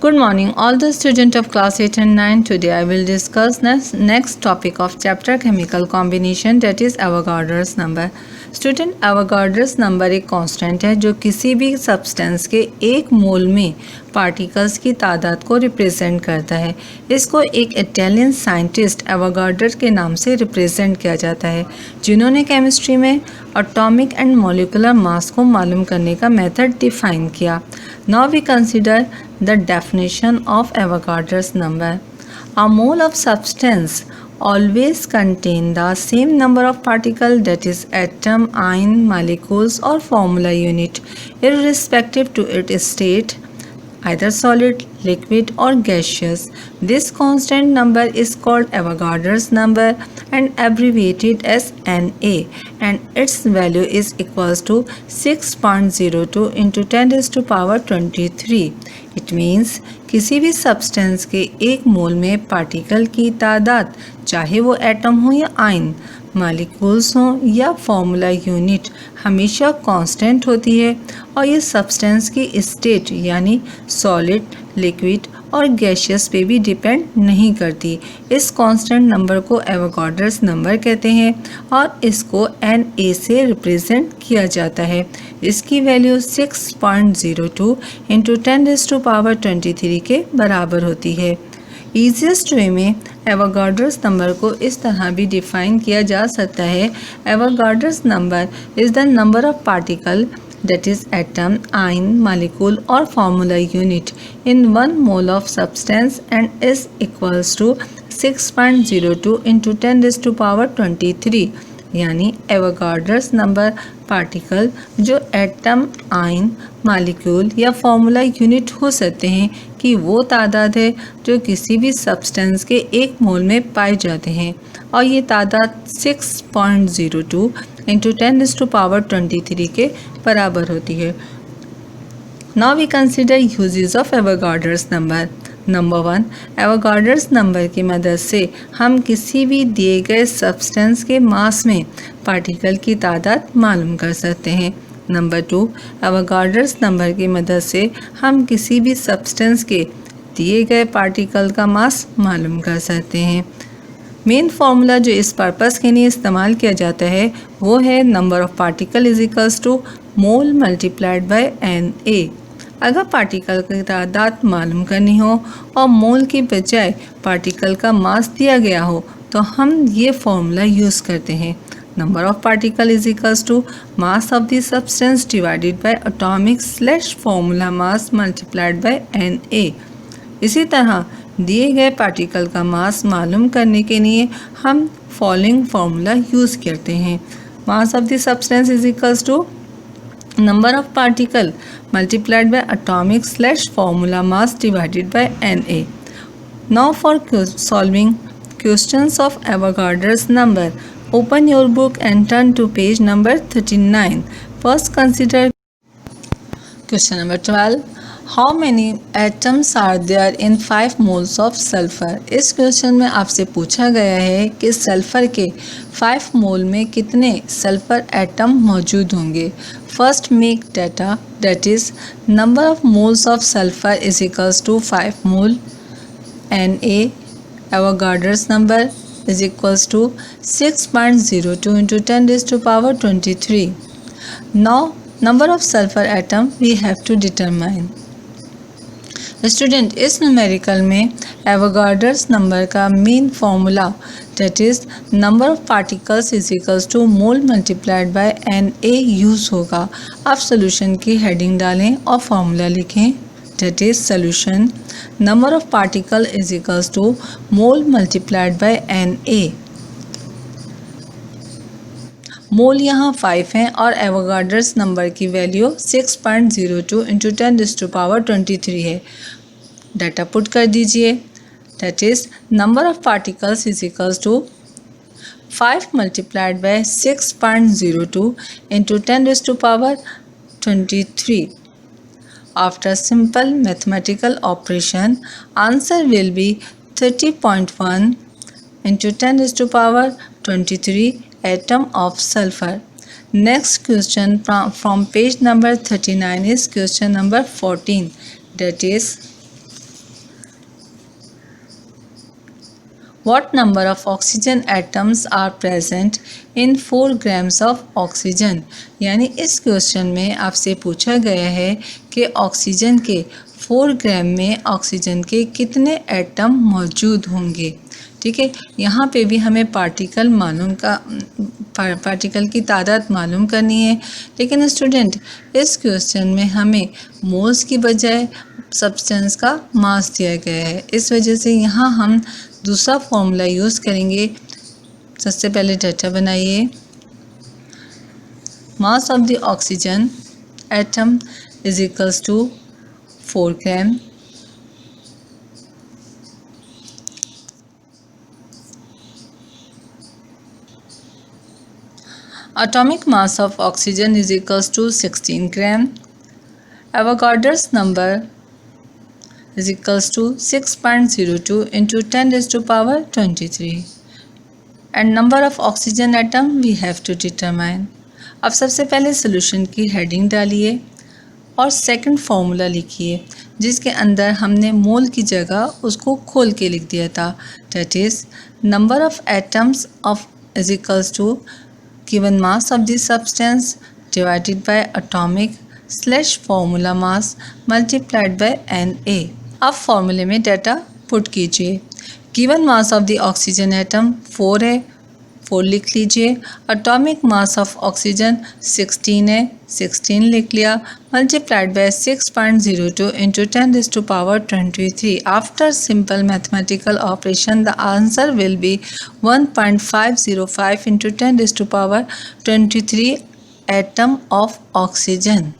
Good morning, all the students of class 8 and 9. Today I will discuss next topic of chapter chemical combination, that is Avogadro's number. Student Avogadro's number एक constant है जो किसी भी substance के एक मोल में particles की तादाद को रिप्रेजेंट करता है। इसको एक इटालियन साइंटिस्ट एवोगाड्रो के नाम से रिप्रेजेंट किया जाता है, जिन्होंने केमिस्ट्री में एटॉमिक एंड मॉलिक्यूलर मास को मालूम करने का मेथड डिफाइन किया। Now we consider the definition of Avogadro's number. A mole of substance always contain the same number of particles, that is atom, ion, molecules or formula unit, irrespective to its state, either solid, liquid or gaseous. This constant number is called Avogadro's number and abbreviated as Na, and its value is equals to 6.02 into 10 raised to power 23. It means किसी भी substance के एक मोल में particle की तादाद, चाहे वो atom हो या आयन, मॉलिक्यूल्स हों या फार्मूला यूनिट, हमेशा कांस्टेंट होती है और ये सब्सटेंस की स्टेट यानी सॉलिड, लिक्विड और गैसियस पे भी डिपेंड नहीं करती। इस कांस्टेंट नंबर को एवोगाड्रोस नंबर कहते हैं और इसको Na से रिप्रेजेंट किया जाता है। इसकी value 6.02 into 10 raised to power 23 के बराबर होती है। ईजीएस्ट वे में एवोगाड्रोस नंबर को इस तरह भी डिफाइन किया जा सकता है। Avogadro's number is the number of particle, that is atom, ion, molecule or formula unit in 1 mole of substance and is equals to 6.02 into 10 raised to power 23। यानी एवोगाड्रोस नंबर पार्टिकल जो atom, ion, molecule या formula unit हो सकते हैं कि वो तादाद है जो किसी भी सब्सटेंस के एक मोल में पाए जाते हैं, और ये तादाद 6.02 इंटू 10 रेज़्ड टू पावर 23 के बराबर होती है। Now we consider uses of Avogadro's number. Number 1, Avogadro's number की मदद से हम किसी भी दिए गए सब्सटेंस के मास में पार्टिकल की तादाद मालूम कर सकते हैं। नंबर 2, एवोगाड्रोस नंबर की मदद से हम किसी भी सब्सटेंस के दिए गए पार्टिकल का मास मालूम कर सकते हैं। मेन फार्मूला जो इस पर्पस के लिए इस्तेमाल किया जाता है वो है number of particle is equals to mole multiplied by Na। अगर पार्टिकल की तादाद मालूम करनी हो और मोल की बजाय पार्टिकल का मास दिया गया हो तो हम ये फार्मूला यूज़ करते हैं। Number of particle is equals to mass of the substance divided by atomic slash formula mass multiplied by Na। इसी तरह दिए गए पार्टिकल का मास मालूम करने के लिए हम फॉलोइंग फार्मूला यूज़ करते हैं। Mass of the substance is equals to number of particle multiplied by atomic slash formula mass divided by Na। Now for solving questions of Avogadro's number, open your book and turn to page number 39. First consider question number 12. How many atoms are there in 5 moles of sulfur? इस question में आपसे पूछा गया है कि sulphur के 5 मोल में कितने सल्फर एटम मौजूद होंगे। First make data, that is number of moles of sulphur is equals to 5 mole. Na Avogadro's number is equals to 6.02 into 10 raised to power 23. Now number of sulfur atom we have to determine. Student, इस numerical में Avogadro's number का main formula that is number of particles is equals to mole multiplied by Na use होगा। आप solution की heading डालें और formula लिखें, that is solution number of particle is equals to mole multiplied by Na। मोल यहाँ 5 हैं और Avogadro's number की value 6.02 into 10 raised to power 23 है। डाटा पुट कर दीजिए, that is number of particles is equals to 5 multiplied by 6.02 into 10 raised to power 23। After simple mathematical operation, answer will be 30.1 into 10 raised to power 23 atom of sulfur. Next question from page number 39 is question number 14, that is What number of oxygen atoms are present in 4 grams of oxygen? यानी इस question में आपसे पूछा गया है कि oxygen के 4 ग्राम में ऑक्सीजन के कितने एटम मौजूद होंगे। ठीक है, यहाँ पे भी हमें पार्टिकल की तादाद मालूम करनी है, लेकिन स्टूडेंट इस क्वेश्चन में हमें मोल्स की बजाय सब्सटेंस का मास दिया गया है। इस वजह से यहाँ हम दूसरा फॉर्मूला यूज़ करेंगे। सबसे पहले डाटा बनाइए। Mass of the oxygen atom is equals to 4 gram atomic mass of oxygen is equals to 16 gram. Avogadro's number is equals to 6.02 into 10 raised to power 23. And number of oxygen atom we have to determine. अब सबसे पहले solution की heading डालिए और second formula लिखिए, जिसके अंदर हमने मोल की जगह उसको खोल के लिख दिया था। That is number of atoms of is equals to given mass of the substance divided by atomic / formula mass multiplied by Na। अब फॉर्मूले में डाटा पुट कीजिए। Given mass of the oxygen atom 4 है, 4 लिख लीजिए। एटॉमिक मास ऑफ ऑक्सीजन 16 है, 16 लिख लिया। Multiplied by 6.02 into 10 raised to power 23। After simple mathematical operation the answer will be 1.505 into 10 raised to power 23 atom of oxygen.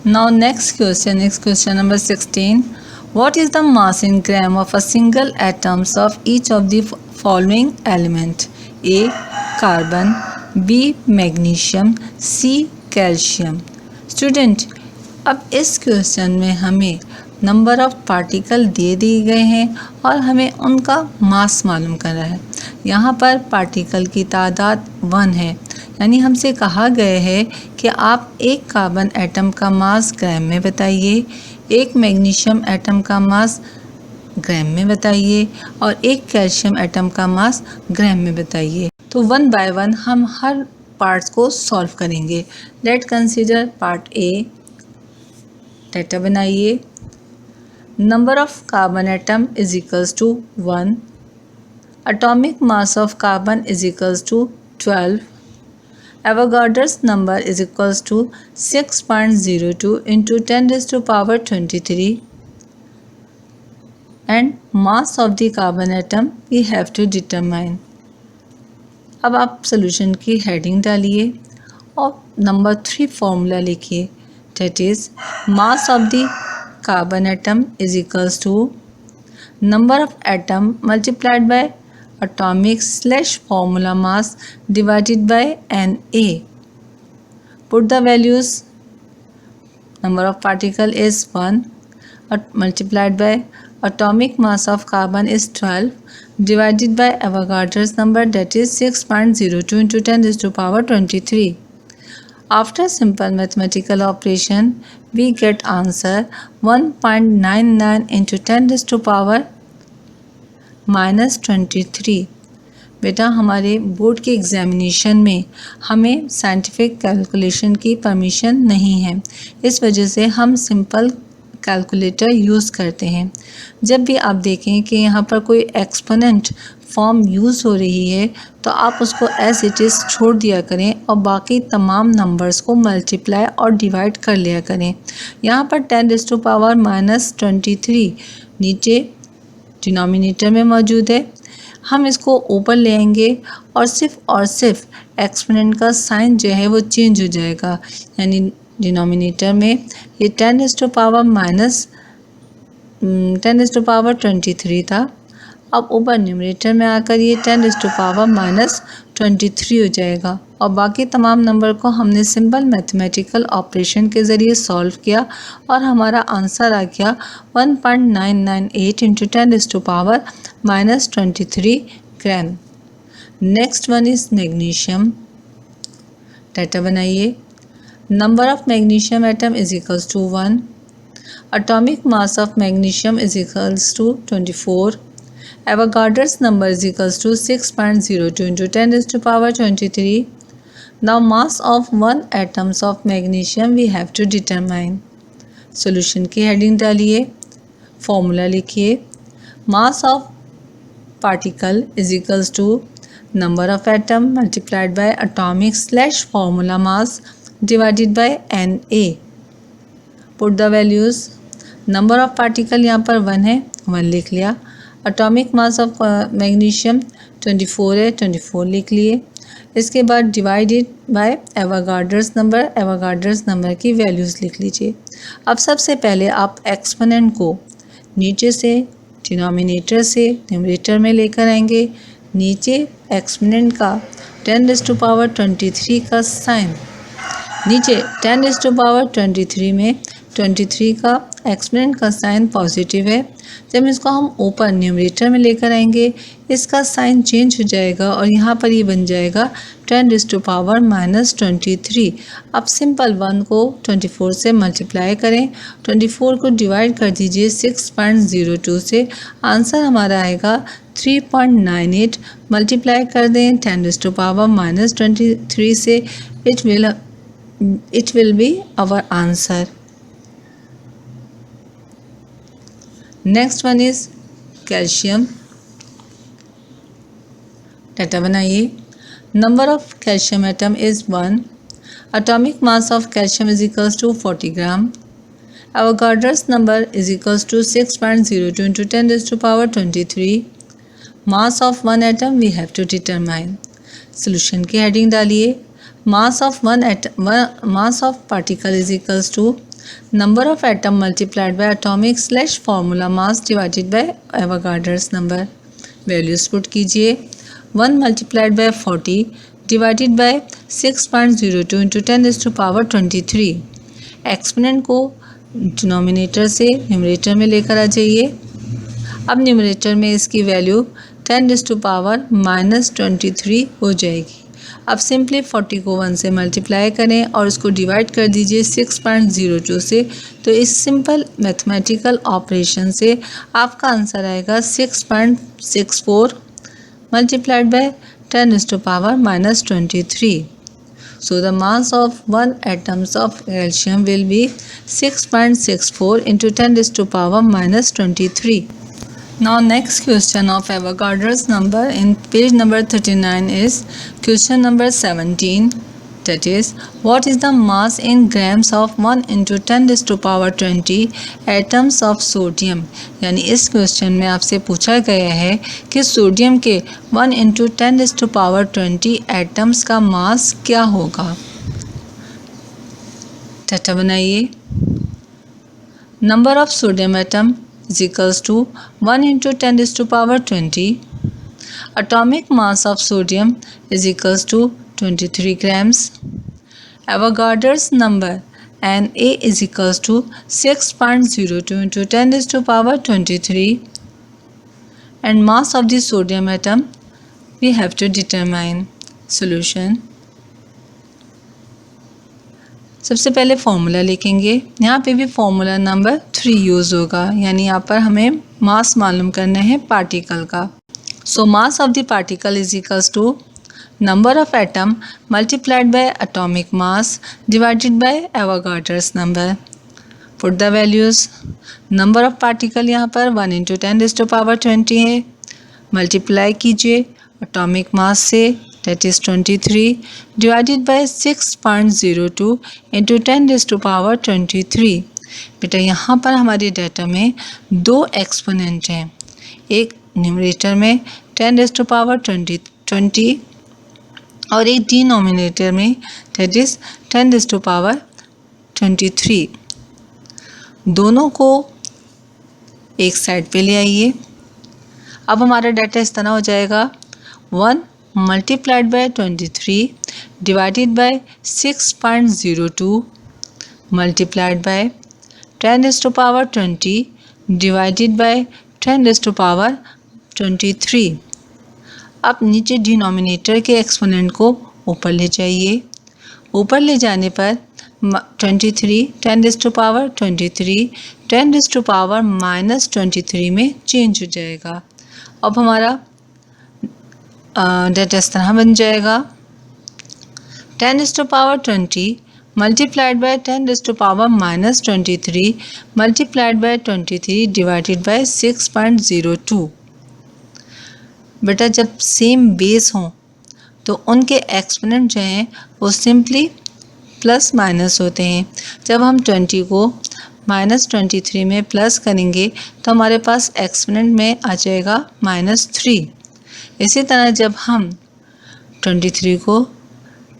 Now next question number 16। What is the mass in gram of a single atoms of each of the following element? A. Carbon, B. Magnesium, C. Calcium। Student, अब इस question में हमें number of particle दे दिए गए हैं और हमें उनका मास मालूम करना है। यहाँ पर पार्टिकल की तादाद 1 है, यानी हमसे कहा गया है कि आप एक कार्बन एटम का मास ग्राम में बताइए, एक मैग्नीशियम एटम का मास ग्राम में बताइए और एक कैल्शियम एटम का मास ग्राम में बताइए। तो 1 बाय 1 हम हर पार्ट्स को सॉल्व करेंगे। Let consider part A. Data बनाइए। Number of carbon atom is equals to 1। Atomic mass of carbon is equals to 12। Avogadro's number is equals to 6.02 into 10 raised to power 23 and mass of the carbon atom we have to determine। अब आप solution की heading डालिए और number 3 formula लिखिए। That is mass of the carbon atom is equals to number of atom multiplied by atomic / formula mass divided by Na। Put the values। Number of particle is 1 multiplied by atomic mass of carbon is 12 divided by Avogadro's number, that is 6.02 into 10 raised to power 23। After simple mathematical operation we get answer 1.99 into 10 raised to power -23। बेटा, हमारे board के examination में हमें scientific calculation की permission नहीं है, इस वजह से हम सिंपल कैलकुलेटर यूज़ करते हैं। जब भी आप देखें कि यहाँ पर कोई एक्सपोनेंट फॉर्म यूज़ हो रही है तो आप उसको एज इट इज़ छोड़ दिया करें और बाकी तमाम नंबर्स को मल्टीप्लाई और डिवाइड कर लिया करें। यहाँ पर 10 raised to power -23 नीचे डिनोमिनेटर में मौजूद है। हम इसको ऊपर ले आएंगे और सिर्फ एक्सपोनेंट का साइन जो है वो चेंज हो जाएगा, यानी डिनोमिनेटर में ये 10 raised to power 23 था। अब ऊपर न्यूमरेटर में आकर ये 10 raised to power -23 हो जाएगा और बाकी तमाम नंबर को हमने सिंपल मैथमेटिकल ऑपरेशन के ज़रिए सॉल्व किया और हमारा आंसर आ गया 1.998 into 10 raised to power -23 gram. Next one is magnesium. Data बनाइए। Number of magnesium atom is equals to 1। Atomic mass of magnesium is equals to 24। Avogadro's number is equals to 6.02 into 10 raised to power 23. Now mass of 1 atoms of magnesium we have to determine. Solution की heading डालिए, formula लिखिए. Mass of particle is equals to number of atom multiplied by atomic / formula mass divided by Na. Put the values. Number of particle यहाँ पर 1 है, 1 लिख लिया. Atomic mass of magnesium 24 है, 24 लिख लिए. इसके बाद डिवाइडेड बाय एवोगाड्रोस नंबर की वैल्यूज़ लिख लीजिए. अब सबसे पहले आप एक्सपोनेंट को नीचे से डिनोमिनेटर से न्यूमरेटर में लेकर आएंगे. नीचे एक्सपोनेंट का 10⁻23 का साइन, नीचे 10⁻23 में 23 का एक्सपोनेंट का साइन पॉजिटिव है. जब इसको हम ऊपर न्यूमरेटर में लेकर आएंगे इसका साइन चेंज हो जाएगा और यहाँ पर ये बन जाएगा 10⁻⁻23. अब सिंपल 1 को 24 से मल्टीप्लाई करें, 24 को डिवाइड कर दीजिए 6.02 से. आंसर हमारा आएगा 3.98. मल्टीप्लाई कर दें 10⁻⁻23 से. it will be our answer. Next one is calcium. Data बनाइए. Number of calcium atom is 1. Atomic mass of calcium is equals to 40 gram. Avogadro's number is equals to 6.02 into 10⁻23. Mass of 1 atom we have to determine. Solution की heading डालिए. Mass of particle is equals to number of atom multiplied by atomic / formula mass divided by Avogadro's number. values put कीजिए. 1 multiplied by 40 divided by 6.02 into 10⁻23. Exponent को denominator से numerator में लेकर आ जाइए. अब numerator में इसकी वैल्यू 10⁻⁻23 हो जाएगी. अब सिंपली 40 को 1 से मल्टीप्लाई करें और उसको डिवाइड कर दीजिए 6.02 से. तो इस सिंपल मैथमेटिकल ऑपरेशन से आपका आंसर आएगा 6.64 multiplied by 10⁻⁻23. So the mass of 1 atoms of calcium will be 6.64 into 10⁻⁻23. Now next question of Avogadro's number in page number 39 is question number 17, that is what is the mass in grams of 1 into 10⁻20 atoms of sodium. यानी इस question में आपसे पूछा गया है कि sodium के 1 into 10⁻20 atoms का मास क्या होगा. डाटा बनाइए. Number of sodium atom is equals to 1 into 10⁻20. Atomic mass of sodium is equals to 23 grams. Avogadro's number Na is equals to 6.02 into 10⁻23. And mass of the sodium atom we have to determine. Solution. सबसे पहले formula लिखेंगे. यहाँ पे भी formula number 3 use होगा, यानी यहाँ पर हमें मास मालूम करना है पार्टिकल का. So mass of the particle is equals to number of atom multiplied by atomic mass divided by Avogadro's number. Put the values. Number of particle यहाँ पर 1 into 10⁻20 है. मल्टीप्लाई कीजिए एटॉमिक मास से, that is 23 divided by 6.02 into 10⁻23. बेटा यहाँ पर हमारे data में 2 एक्सपोनेंट हैं. एक न्यूमरेटर में 10⁻20 और एक डिनोमिनेटर में that is 10⁻23. दोनों को एक साइड पे ले आइए. अब हमारा डाटा इस तरह हो जाएगा 1 multiplied by 23 divided by 6.02 multiplied by 10⁻20 divided by 10⁻23. अब नीचे डिनोमिनेटर के एक्सपोनेंट को ऊपर ले जाइए. ऊपर ले जाने पर 23 10⁻23 10⁻⁻23 में चेंज हो जाएगा. अब हमारा डेटा इस तरह बन जाएगा 10⁻20 multiplied by 10⁻⁻23 multiplied by 23 divided by 6.02। बेटा जब सेम बेस हों तो उनके एक्सपोनेंट जो हैं वो सिंपली प्लस माइनस होते हैं। जब हम 20 को -23 में प्लस करेंगे तो हमारे पास एक्सपोनेंट में आ जाएगा -3। इसी तरह जब हम 23 को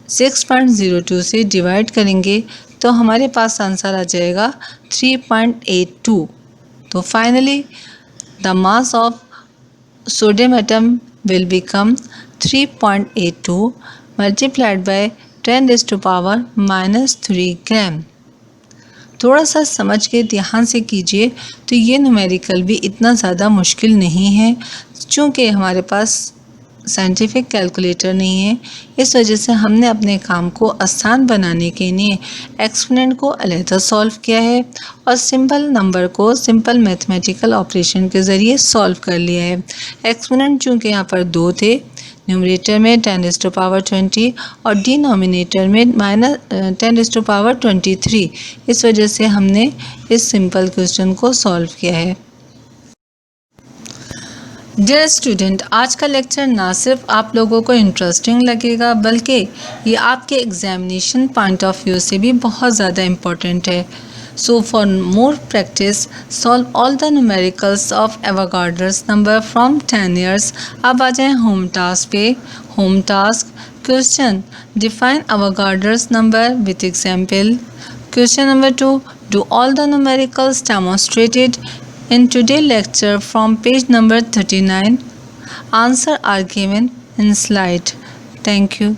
6.02 से डिवाइड करेंगे तो हमारे पास आंसर आ जाएगा 3.82। तो finally the mass of sodium atom will become 3.82 multiplied by 10⁻³ ग्राम। थोड़ा सा समझ के ध्यान से कीजिए तो ये न्यूमेरिकल भी इतना ज़्यादा मुश्किल नहीं है। चूँकि हमारे पास साइंटिफिक कैलकुलेटर नहीं है, इस वजह से हमने अपने काम को आसान बनाने के लिए एक्सपोनेंट को अलहदा सॉल्व किया है और सिंपल नंबर को सिंपल मैथमेटिकल ऑपरेशन के ज़रिए सॉल्व कर लिया है। एक्सपोनेंट चूँकि यहाँ पर 2 थे, न्यूमरेटर में 10⁻20 और डिनोमिनेटर में -10⁻23, इस वजह से हमने इस सिंपल क्वेश्चन को सॉल्व किया है। डियर स्टूडेंट, आज का लेक्चर ना सिर्फ आप लोगों को इंटरेस्टिंग लगेगा बल्कि ये आपके एग्जामिनेशन पॉइंट ऑफ व्यू से भी बहुत ज़्यादा इम्पोर्टेंट है। So for more practice solve all the numericals of Avogadro's number from 10 years. अब आ जाएँ होम टास्क पे। Home task question define Avogadro's number with example. Question number 2 do all the numericals demonstrated in today's lecture from page number 39. Answers are given in slide. Thank you.